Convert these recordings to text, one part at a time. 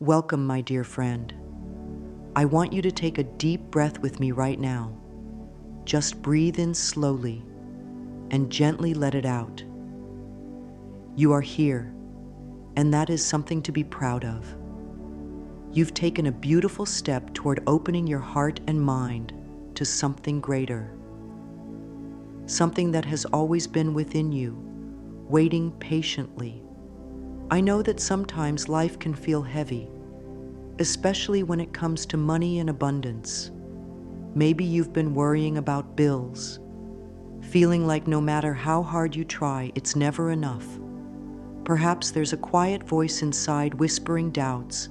Welcome, my dear friend. I want you to take a deep breath with me right now. Just breathe in slowly and gently let it out. You are here, and that is something to be proud of. You've taken a beautiful step toward opening your heart and mind to something greater. Something that has always been within you, waiting patiently. I know that sometimes life can feel heavy, especially when it comes to money and abundance. Maybe you've been worrying about bills, feeling like no matter how hard you try, it's never enough. Perhaps there's a quiet voice inside whispering doubts,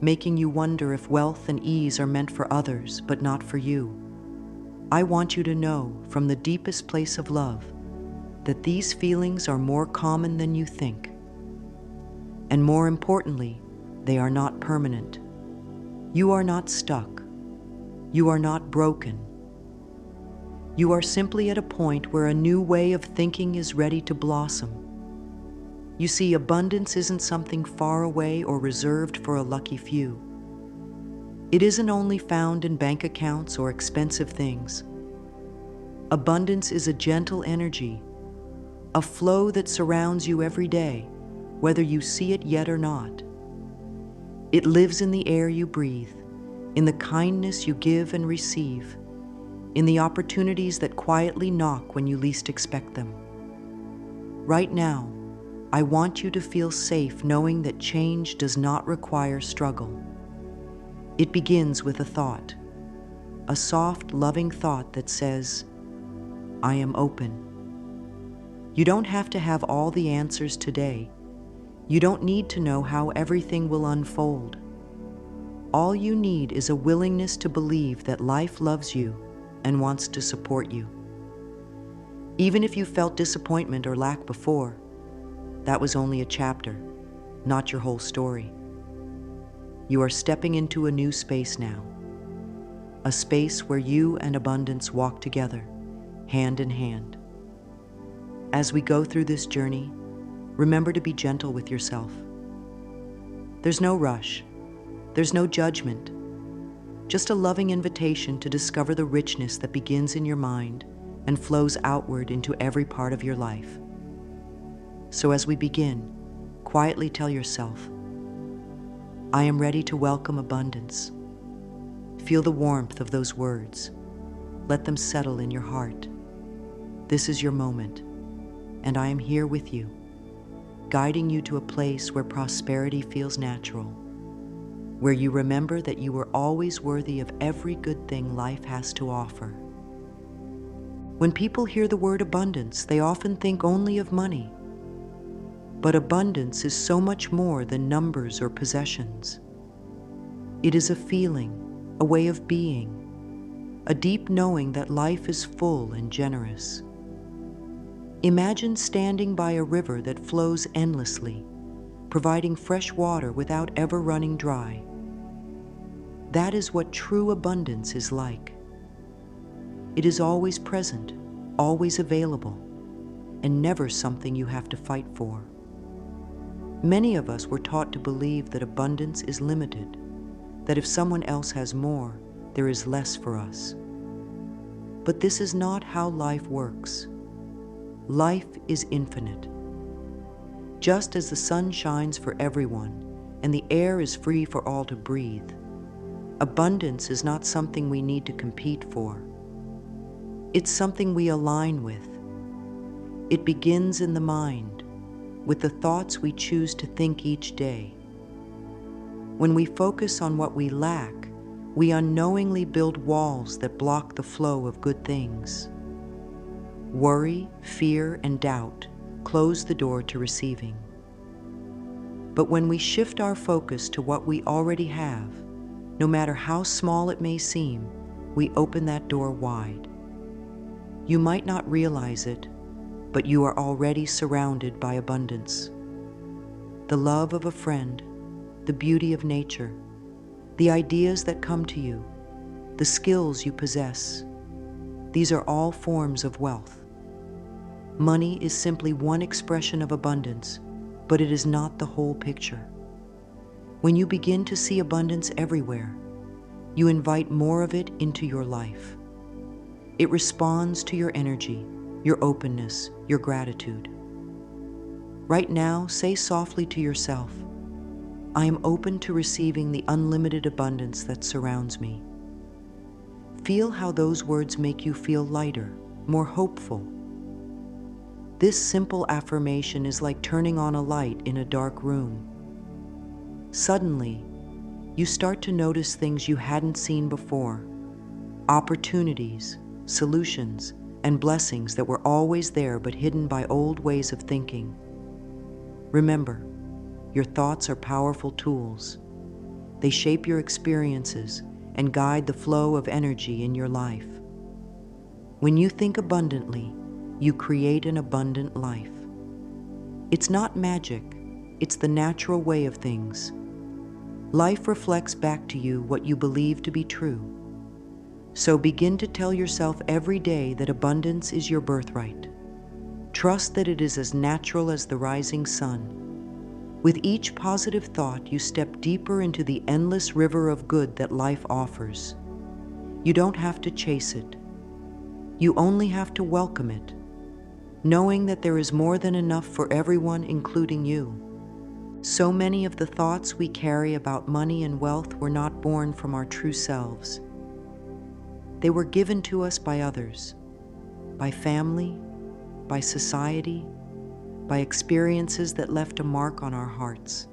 making you wonder if wealth and ease are meant for others, but not for you. I want you to know, from the deepest place of love, that these feelings are more common than you think. And more importantly, they are not permanent. You are not stuck. You are not broken. You are simply at a point where a new way of thinking is ready to blossom. You see, abundance isn't something far away or reserved for a lucky few. It isn't only found in bank accounts or expensive things. Abundance is a gentle energy, a flow that surrounds you every day, whether you see it yet or not. It lives in the air you breathe, in the kindness you give and receive, in the opportunities that quietly knock when you least expect them. Right now, I want you to feel safe knowing that change does not require struggle. It begins with a thought, a soft, loving thought that says, I am open. You don't have to have all the answers today. You don't need to know how everything will unfold. All you need is a willingness to believe that life loves you and wants to support you. Even if you felt disappointment or lack before, that was only a chapter, not your whole story. You are stepping into a new space now, a space where you and abundance walk together, hand in hand. As we go through this journey, remember to be gentle with yourself. There's no rush. There's no judgment. Just a loving invitation to discover the richness that begins in your mind and flows outward into every part of your life. So as we begin, quietly tell yourself, I am ready to welcome abundance. Feel the warmth of those words. Let them settle in your heart. This is your moment, and I am here with you, guiding you to a place where prosperity feels natural, where you remember that you are always worthy of every good thing life has to offer. When people hear the word abundance, they often think only of money. But abundance is so much more than numbers or possessions. It is a feeling, a way of being, a deep knowing that life is full and generous. Imagine standing by a river that flows endlessly, providing fresh water without ever running dry. That is what true abundance is like. It is always present, always available, and never something you have to fight for. Many of us were taught to believe that abundance is limited, that if someone else has more, there is less for us. But this is not how life works. Life is infinite. Just as the sun shines for everyone and the air is free for all to breathe, abundance is not something we need to compete for. It's something we align with. It begins in the mind, with the thoughts we choose to think each day. When we focus on what we lack, we unknowingly build walls that block the flow of good things. Worry, fear, and doubt close the door to receiving. But when we shift our focus to what we already have, no matter how small it may seem, we open that door wide. You might not realize it, but you are already surrounded by abundance. The love of a friend, the beauty of nature, the ideas that come to you, the skills you possess, these are all forms of wealth. Money is simply one expression of abundance, but it is not the whole picture. When you begin to see abundance everywhere, you invite more of it into your life. It responds to your energy, your openness, your gratitude. Right now, say softly to yourself, I am open to receiving the unlimited abundance that surrounds me. Feel how those words make you feel lighter, more hopeful. This simple affirmation is like turning on a light in a dark room. Suddenly, you start to notice things you hadn't seen before, opportunities, solutions, and blessings that were always there but hidden by old ways of thinking. Remember, your thoughts are powerful tools. They shape your experiences and guide the flow of energy in your life. When you think abundantly, you create an abundant life. It's not magic, it's the natural way of things. Life reflects back to you what you believe to be true. So begin to tell yourself every day that abundance is your birthright. Trust that it is as natural as the rising sun. With each positive thought, you step deeper into the endless river of good that life offers. You don't have to chase it. You only have to welcome it, knowing that there is more than enough for everyone, including you. So many of the thoughts we carry about money and wealth were not born from our true selves. They were given to us by others, by family, by society, by experiences that left a mark on our hearts.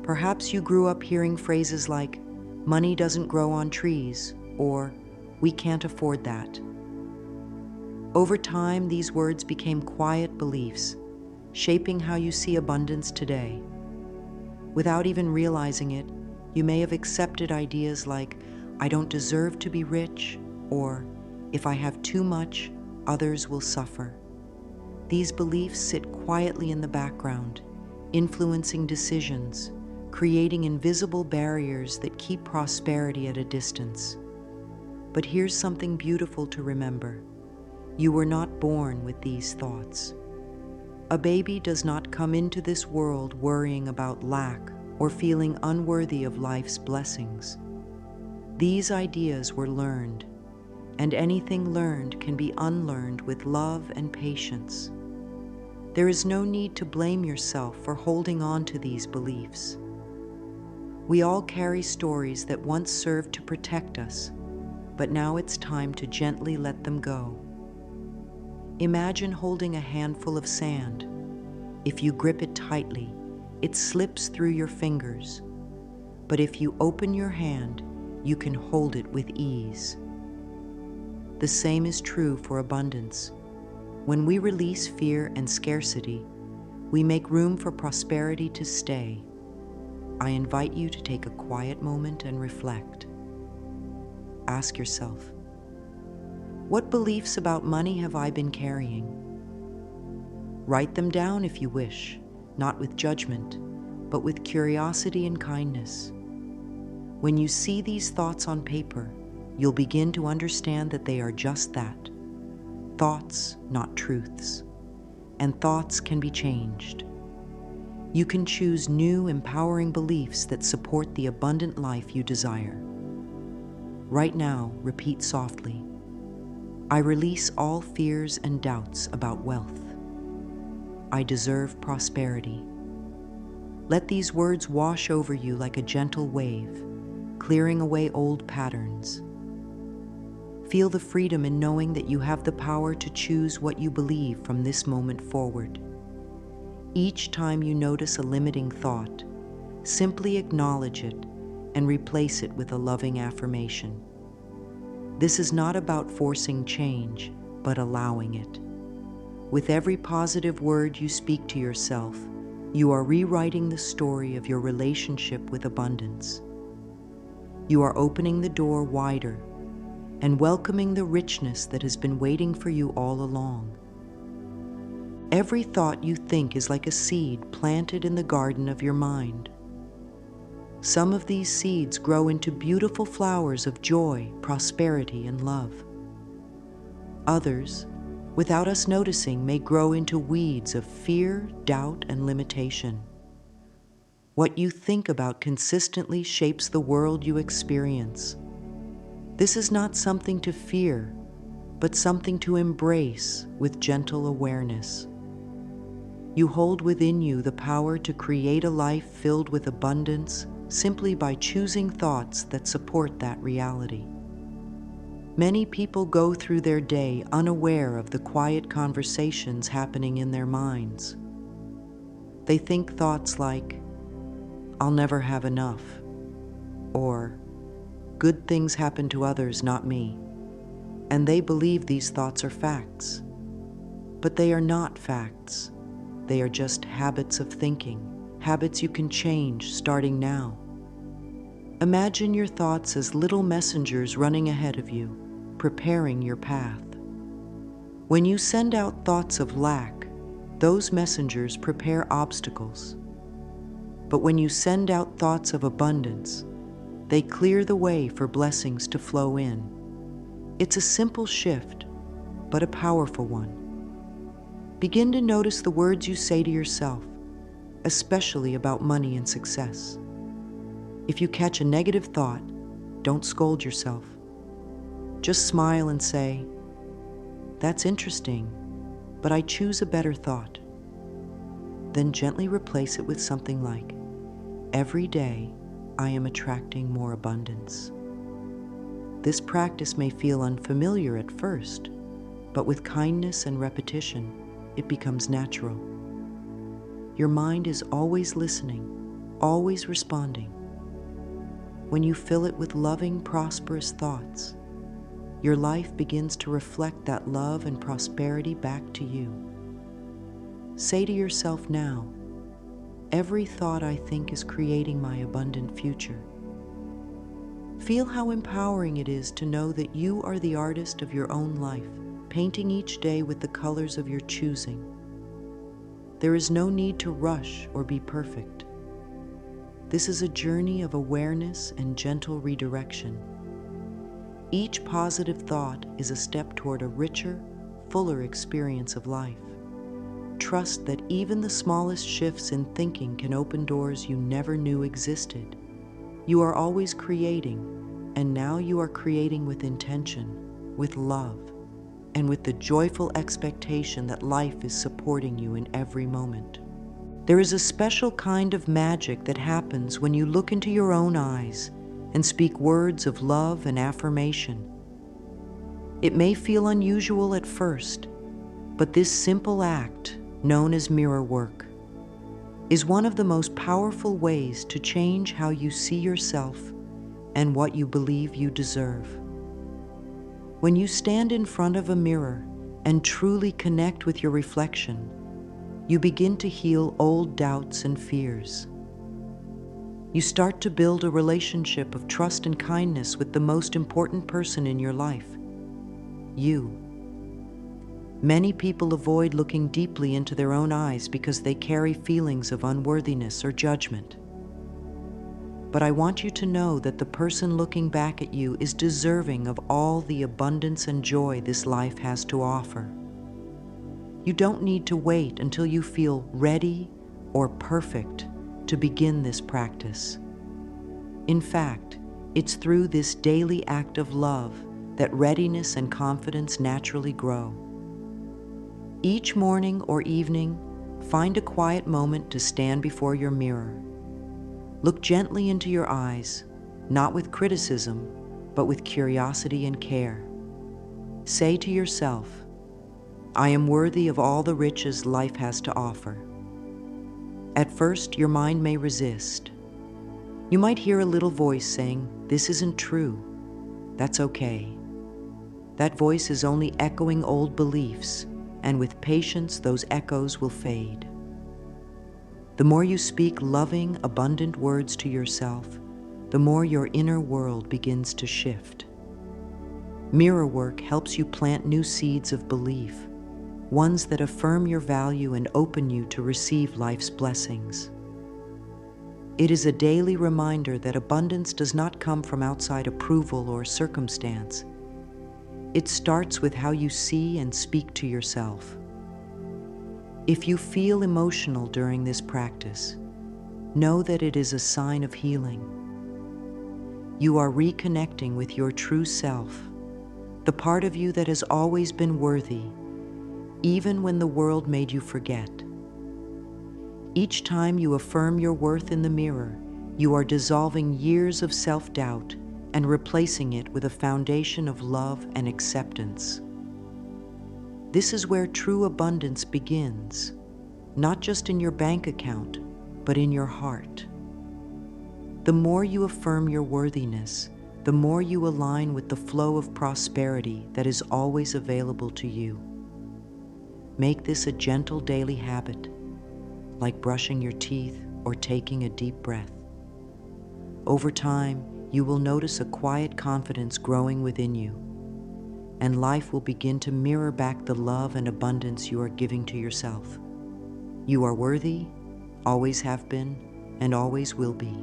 Perhaps you grew up hearing phrases like, money doesn't grow on trees, or we can't afford that. Over time, these words became quiet beliefs, shaping how you see abundance today. Without even realizing it, you may have accepted ideas like, I don't deserve to be rich, or if I have too much, others will suffer. These beliefs sit quietly in the background, influencing decisions, creating invisible barriers that keep prosperity at a distance. But here's something beautiful to remember. You were not born with these thoughts. A baby does not come into this world worrying about lack or feeling unworthy of life's blessings. These ideas were learned, and anything learned can be unlearned with love and patience. There is no need to blame yourself for holding on to these beliefs. We all carry stories that once served to protect us, but now it's time to gently let them go. Imagine holding a handful of sand. If you grip it tightly, it slips through your fingers. But if you open your hand, you can hold it with ease. The same is true for abundance. When we release fear and scarcity, we make room for prosperity to stay. I invite you to take a quiet moment and reflect. Ask yourself, what beliefs about money have I been carrying? Write them down if you wish, not with judgment, but with curiosity and kindness. When you see these thoughts on paper, you'll begin to understand that they are just that. Thoughts, not truths. And thoughts can be changed. You can choose new, empowering beliefs that support the abundant life you desire. Right now, repeat softly, I release all fears and doubts about wealth. I deserve prosperity. Let these words wash over you like a gentle wave, clearing away old patterns. Feel the freedom in knowing that you have the power to choose what you believe from this moment forward. Each time you notice a limiting thought, simply acknowledge it and replace it with a loving affirmation. This is not about forcing change, but allowing it. With every positive word you speak to yourself, you are rewriting the story of your relationship with abundance. You are opening the door wider and welcoming the richness that has been waiting for you all along. Every thought you think is like a seed planted in the garden of your mind. Some of these seeds grow into beautiful flowers of joy, prosperity, and love. Others, without us noticing, may grow into weeds of fear, doubt, and limitation. What you think about consistently shapes the world you experience. This is not something to fear, but something to embrace with gentle awareness. You hold within you the power to create a life filled with abundance simply by choosing thoughts that support that reality. Many people go through their day unaware of the quiet conversations happening in their minds. They think thoughts like, "I'll never have enough," or "Good things happen to others, not me." And they believe these thoughts are facts. But they are not facts. They are just habits of thinking, habits you can change starting now. Imagine your thoughts as little messengers running ahead of you, preparing your path. When you send out thoughts of lack, those messengers prepare obstacles. But when you send out thoughts of abundance, they clear the way for blessings to flow in. It's a simple shift, but a powerful one. Begin to notice the words you say to yourself, especially about money and success. If you catch a negative thought, don't scold yourself. Just smile and say, "That's interesting, but I choose a better thought." Then gently replace it with something like, "Every day, I am attracting more abundance." This practice may feel unfamiliar at first, but with kindness and repetition, it becomes natural. Your mind is always listening, always responding. When you fill it with loving, prosperous thoughts, your life begins to reflect that love and prosperity back to you. Say to yourself now, "Every thought I think is creating my abundant future." Feel how empowering it is to know that you are the artist of your own life, painting each day with the colors of your choosing. There is no need to rush or be perfect. This is a journey of awareness and gentle redirection. Each positive thought is a step toward a richer, fuller experience of life. Trust that even the smallest shifts in thinking can open doors you never knew existed. You are always creating, and now you are creating with intention, with love, and with the joyful expectation that life is supporting you in every moment. There is a special kind of magic that happens when you look into your own eyes and speak words of love and affirmation. It may feel unusual at first, but this simple act, known as mirror work, is one of the most powerful ways to change how you see yourself and what you believe you deserve. When you stand in front of a mirror and truly connect with your reflection, you begin to heal old doubts and fears. You start to build a relationship of trust and kindness with the most important person in your life, you. Many people avoid looking deeply into their own eyes because they carry feelings of unworthiness or judgment. But I want you to know that the person looking back at you is deserving of all the abundance and joy this life has to offer. You don't need to wait until you feel ready or perfect to begin this practice. In fact, it's through this daily act of love that readiness and confidence naturally grow. Each morning or evening, find a quiet moment to stand before your mirror. Look gently into your eyes, not with criticism, but with curiosity and care. Say to yourself, "I am worthy of all the riches life has to offer." At first, your mind may resist. You might hear a little voice saying, "This isn't true." That's okay. That voice is only echoing old beliefs, and with patience, those echoes will fade. The more you speak loving, abundant words to yourself, the more your inner world begins to shift. Mirror work helps you plant new seeds of belief, ones that affirm your value and open you to receive life's blessings. It is a daily reminder that abundance does not come from outside approval or circumstance. It starts with how you see and speak to yourself. If you feel emotional during this practice, know that it is a sign of healing. You are reconnecting with your true self, the part of you that has always been worthy, even when the world made you forget. Each time you affirm your worth in the mirror, you are dissolving years of self-doubt and replacing it with a foundation of love and acceptance. This is where true abundance begins, not just in your bank account, but in your heart. The more you affirm your worthiness, the more you align with the flow of prosperity that is always available to you. Make this a gentle daily habit, like brushing your teeth or taking a deep breath. Over time, you will notice a quiet confidence growing within you, and life will begin to mirror back the love and abundance you are giving to yourself. You are worthy, always have been, and always will be.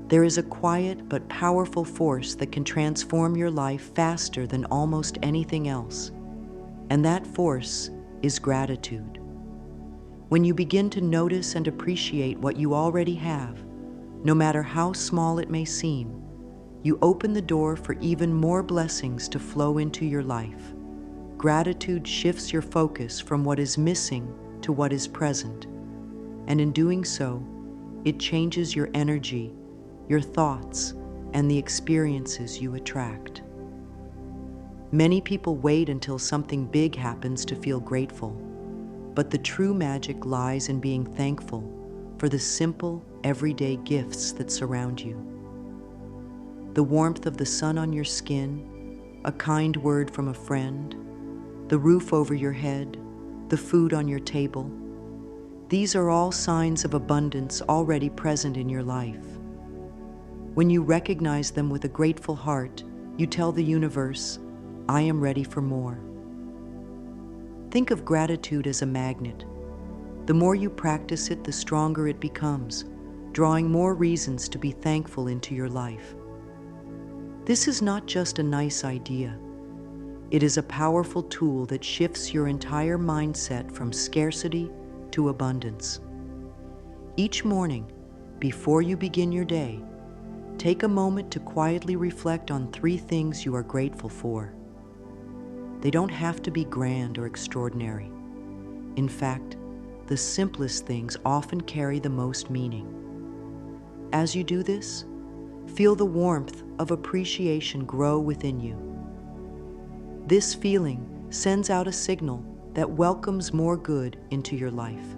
There is a quiet but powerful force that can transform your life faster than almost anything else, and that force is gratitude. When you begin to notice and appreciate what you already have, no matter how small it may seem, you open the door for even more blessings to flow into your life. Gratitude shifts your focus from what is missing to what is present, and in doing so, it changes your energy, your thoughts, and the experiences you attract. Many people wait until something big happens to feel grateful, but the true magic lies in being thankful for the simple, everyday gifts that surround you. The warmth of the sun on your skin, a kind word from a friend, the roof over your head, the food on your table. These are all signs of abundance already present in your life. When you recognize them with a grateful heart, you tell the universe, "I am ready for more." Think of gratitude as a magnet. The more you practice it, the stronger it becomes, drawing more reasons to be thankful into your life. This is not just a nice idea. It is a powerful tool that shifts your entire mindset from scarcity to abundance. Each morning, before you begin your day, take a moment to quietly reflect on 3 things you are grateful for. They don't have to be grand or extraordinary. In fact, the simplest things often carry the most meaning. As you do this, feel the warmth of appreciation grow within you. This feeling sends out a signal that welcomes more good into your life.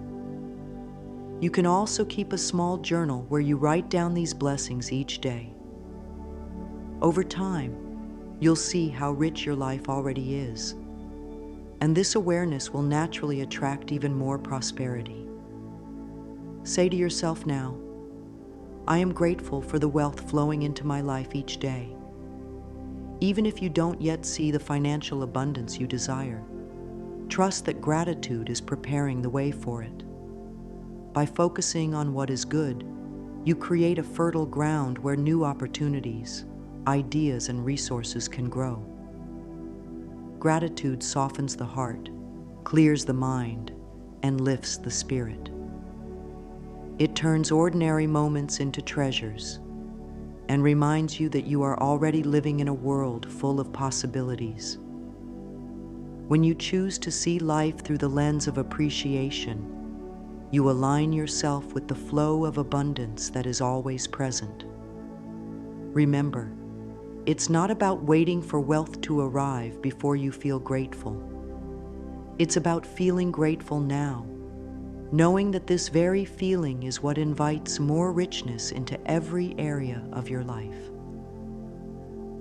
You can also keep a small journal where you write down these blessings each day. Over time, you'll see how rich your life already is, and this awareness will naturally attract even more prosperity. Say to yourself now, "I am grateful for the wealth flowing into my life each day." Even if you don't yet see the financial abundance you desire, trust that gratitude is preparing the way for it. By focusing on what is good, you create a fertile ground where new opportunities, ideas, and resources can grow. Gratitude softens the heart, clears the mind, and lifts the spirit. It turns ordinary moments into treasures and reminds you that you are already living in a world full of possibilities. When you choose to see life through the lens of appreciation, you align yourself with the flow of abundance that is always present. Remember, it's not about waiting for wealth to arrive before you feel grateful. It's about feeling grateful now, knowing that this very feeling is what invites more richness into every area of your life.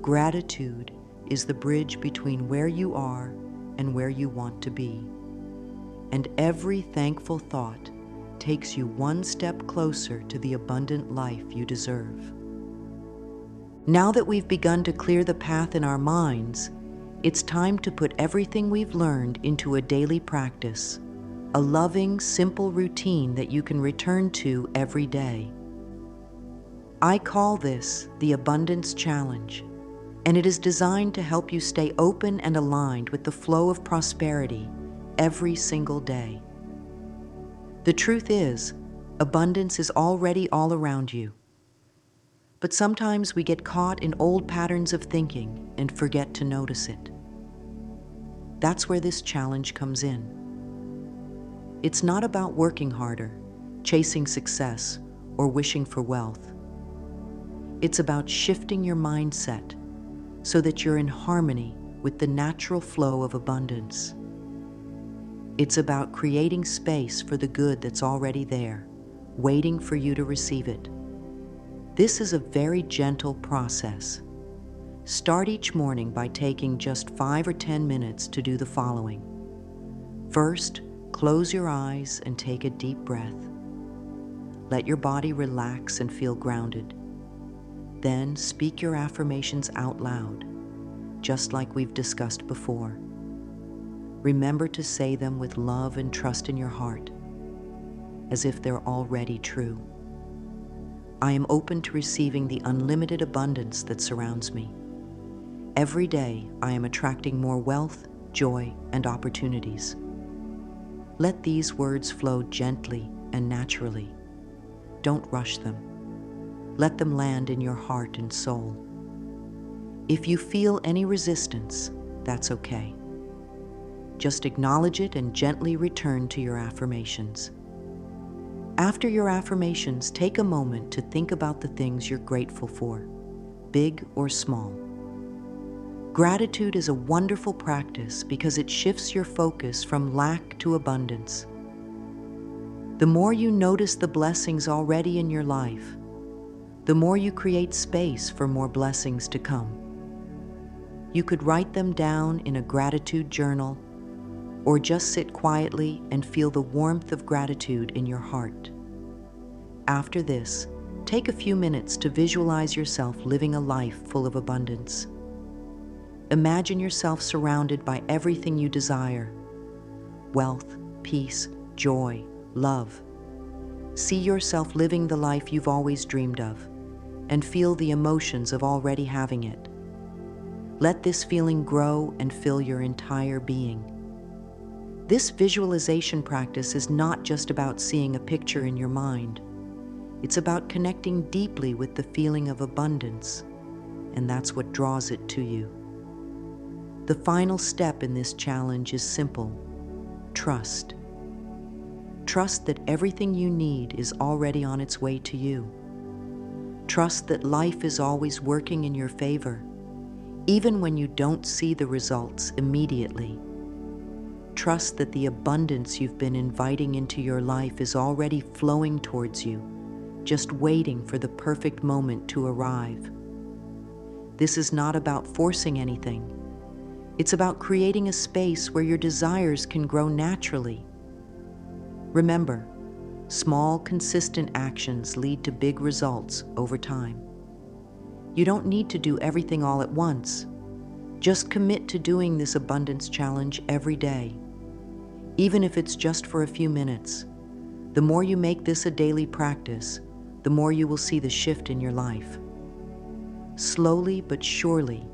Gratitude is the bridge between where you are and where you want to be, and every thankful thought takes you one step closer to the abundant life you deserve. Now that we've begun to clear the path in our minds, it's time to put everything we've learned into a daily practice, a loving, simple routine that you can return to every day. I call this the Abundance Challenge, and it is designed to help you stay open and aligned with the flow of prosperity every single day. The truth is, Abundance is already all around you. But sometimes we get caught in old patterns of thinking and forget to notice it. That's where this challenge comes in. It's not about working harder, chasing success, or wishing for wealth. It's about shifting your mindset so that you're in harmony with the natural flow of abundance. It's about creating space for the good that's already there, waiting for you to receive it. This is a very gentle process. Start each morning by taking just 5 or 10 minutes to do the following. First, close your eyes and take a deep breath. Let your body relax and feel grounded. Then speak your affirmations out loud, just like we've discussed before. Remember to say them with love and trust in your heart, as if they're already true. I am open to receiving the unlimited abundance that surrounds me. Every day, I am attracting more wealth, joy, and opportunities. Let these words flow gently and naturally. Don't rush them. Let them land in your heart and soul. If you feel any resistance, that's okay. Just acknowledge it and gently return to your affirmations. After your affirmations, take a moment to think about the things you're grateful for, big or small. Gratitude is a wonderful practice because it shifts your focus from lack to abundance. The more you notice the blessings already in your life, the more you create space for more blessings to come. You could write them down in a gratitude journal, or just sit quietly and feel the warmth of gratitude in your heart. After this, take a few minutes to visualize yourself living a life full of abundance. Imagine yourself surrounded by everything you desire: wealth, peace, joy, love. See yourself living the life you've always dreamed of, and feel the emotions of already having it. Let this feeling grow and fill your entire being. This visualization practice is not just about seeing a picture in your mind. It's about connecting deeply with the feeling of abundance, and that's what draws it to you. The final step in this challenge is simple: trust. Trust that everything you need is already on its way to you. Trust that life is always working in your favor, even when you don't see the results immediately. Trust that the abundance you've been inviting into your life is already flowing towards you, just waiting for the perfect moment to arrive. This is not about forcing anything. It's about creating a space where your desires can grow naturally. Remember, small, consistent actions lead to big results over time. You don't need to do everything all at once. Just commit to doing this abundance challenge every day. Even if it's just for a few minutes, the more you make this a daily practice, the more you will see the shift in your life. Slowly but surely,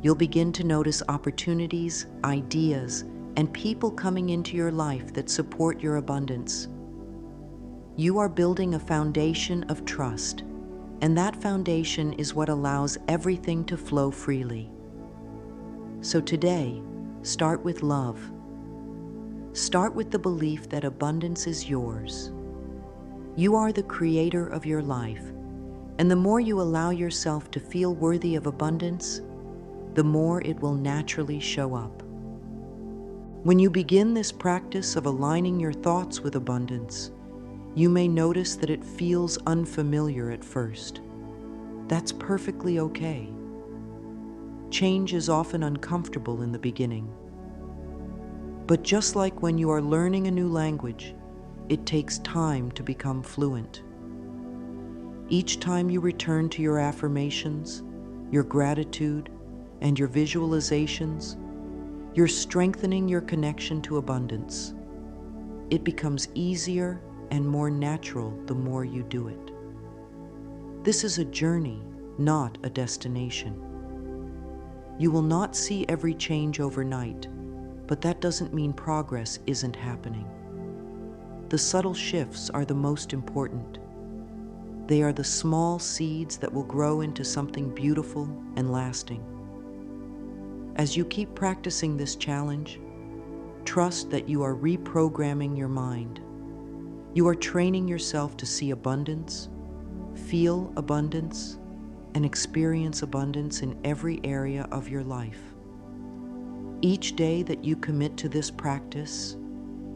you'll begin to notice opportunities, ideas, and people coming into your life that support your abundance. You are building a foundation of trust, and that foundation is what allows everything to flow freely. So today, start with love. Start with the belief that abundance is yours. You are the creator of your life, and the more you allow yourself to feel worthy of abundance, the more it will naturally show up. When you begin this practice of aligning your thoughts with abundance, you may notice that it feels unfamiliar at first. That's perfectly okay. Change is often uncomfortable in the beginning. But just like when you are learning a new language, it takes time to become fluent. Each time you return to your affirmations, your gratitude, and your visualizations, you're strengthening your connection to abundance. It becomes easier and more natural the more you do it. This is a journey, not a destination. You will not see every change overnight, but that doesn't mean progress isn't happening. The subtle shifts are the most important. They are the small seeds that will grow into something beautiful and lasting. As you keep practicing this challenge, trust that you are reprogramming your mind. You are training yourself to see abundance, feel abundance, and experience abundance in every area of your life. Each day that you commit to this practice,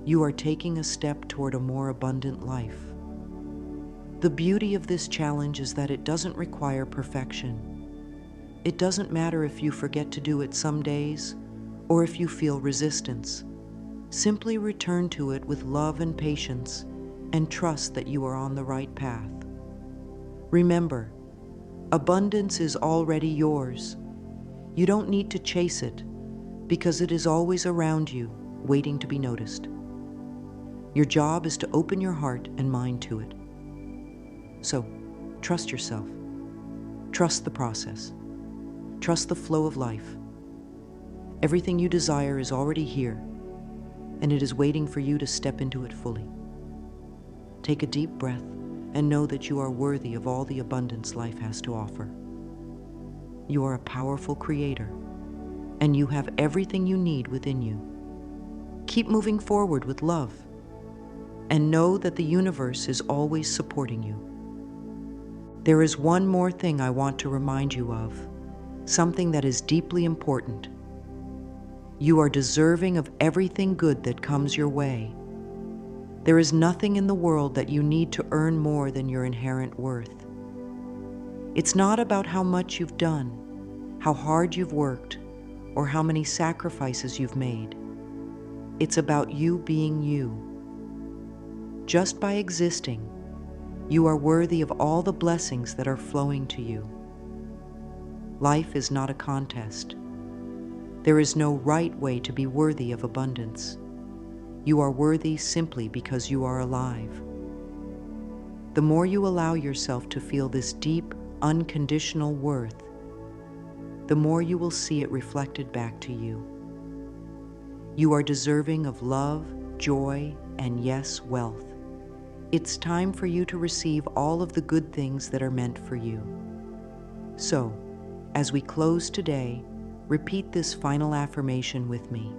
you are taking a step toward a more abundant life. The beauty of this challenge is that it doesn't require perfection. It doesn't matter if you forget to do it some days or if you feel resistance. Simply return to it with love and patience and trust that you are on the right path. Remember, abundance is already yours. You don't need to chase it because it is always around you, waiting to be noticed. Your job is to open your heart and mind to it. So, trust yourself. Trust the process. Trust the flow of life. Everything you desire is already here, and it is waiting for you to step into it fully. Take a deep breath and know that you are worthy of all the abundance life has to offer. You are a powerful creator, and you have everything you need within you. Keep moving forward with love, and know that the universe is always supporting you. There is one more thing I want to remind you of, something that is deeply important. You are deserving of everything good that comes your way. There is nothing in the world that you need to earn more than your inherent worth. It's not about how much you've done, how hard you've worked, or how many sacrifices you've made. It's about you being you. Just by existing, you are worthy of all the blessings that are flowing to you. Life is not a contest. There is no right way to be worthy of abundance. You are worthy simply because you are alive. The more you allow yourself to feel this deep, unconditional worth, the more you will see it reflected back to you. You are deserving of love, joy, and yes, wealth. It's time for you to receive all of the good things that are meant for you. So, as we close today, repeat this final affirmation with me.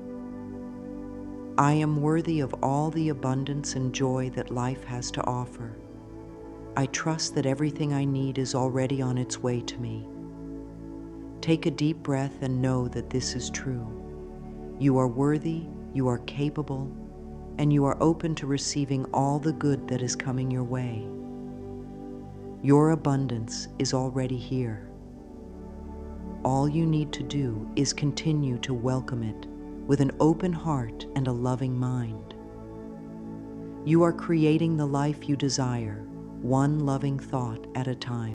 I am worthy of all the abundance and joy that life has to offer. I trust that everything I need is already on its way to me. Take a deep breath and know that this is true. You are worthy, you are capable, and you are open to receiving all the good that is coming your way. Your abundance is already here. All you need to do is continue to welcome it with an open heart and a loving mind. You are creating the life you desire, one loving thought at a time.